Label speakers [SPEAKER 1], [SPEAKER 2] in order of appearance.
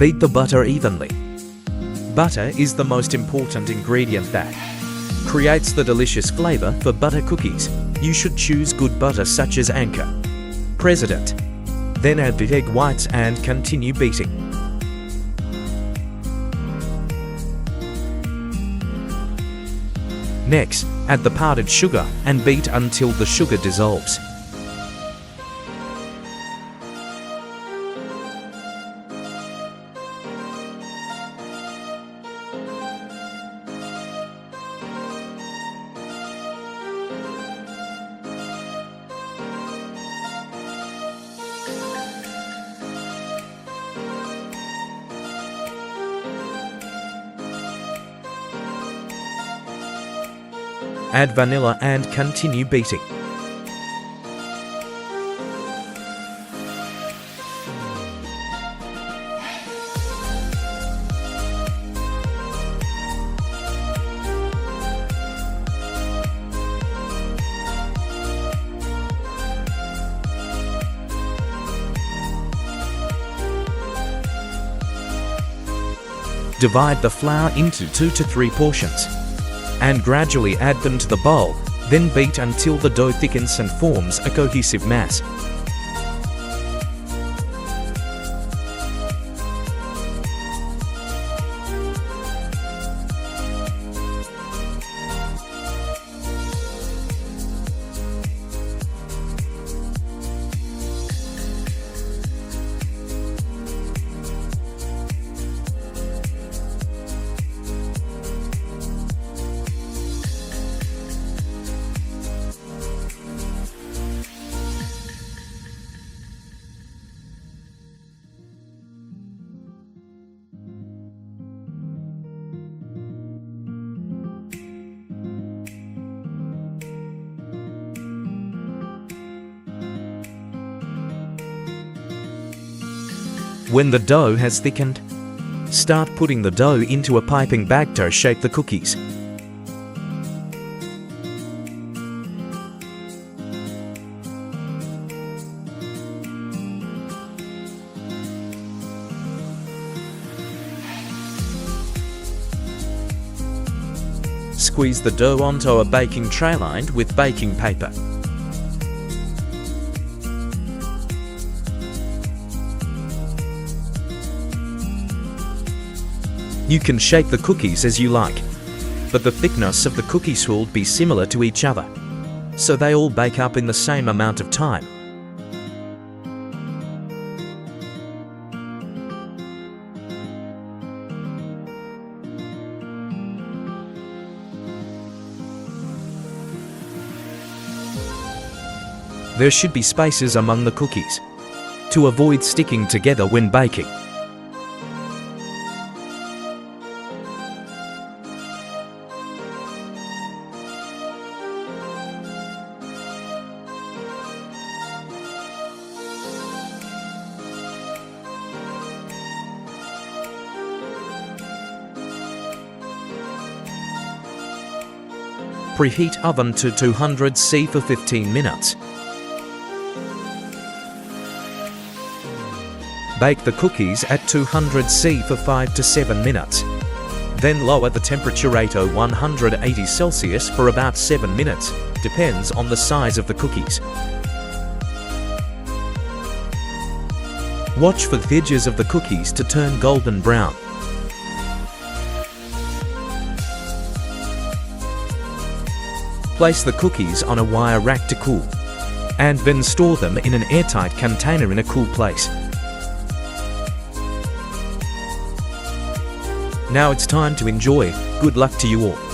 [SPEAKER 1] Beat the butter evenly. Butter is the most important ingredient that creates the delicious flavor for butter cookies. You should choose good butter such as Anchor, President. Then add the egg whites and continue beating. Next, add the powdered sugar and beat until the sugar dissolves. Add vanilla and continue beating. Divide the flour into 2 to 3 portions and gradually add them to the bowl, then beat until the dough thickens and forms a cohesive mass. When the dough has thickened, start putting the dough into a piping bag to shape the cookies. Squeeze the dough onto a baking tray lined with baking paper. You can shape the cookies as you like, but the thickness of the cookies should be similar to each other, so they all bake up in the same amount of time. There should be spaces among the cookies to avoid sticking together when baking. Preheat oven to 200°C for 15 minutes. Bake the cookies at 200°C for 5 to 7 minutes. Then lower the temperature rate to 180°C for about 7 minutes, depends on the size of the cookies. Watch for the edges of the cookies to turn golden brown. Place the cookies on a wire rack to cool, and then store them in an airtight container in a cool place. Now it's time to enjoy. Good luck to you all.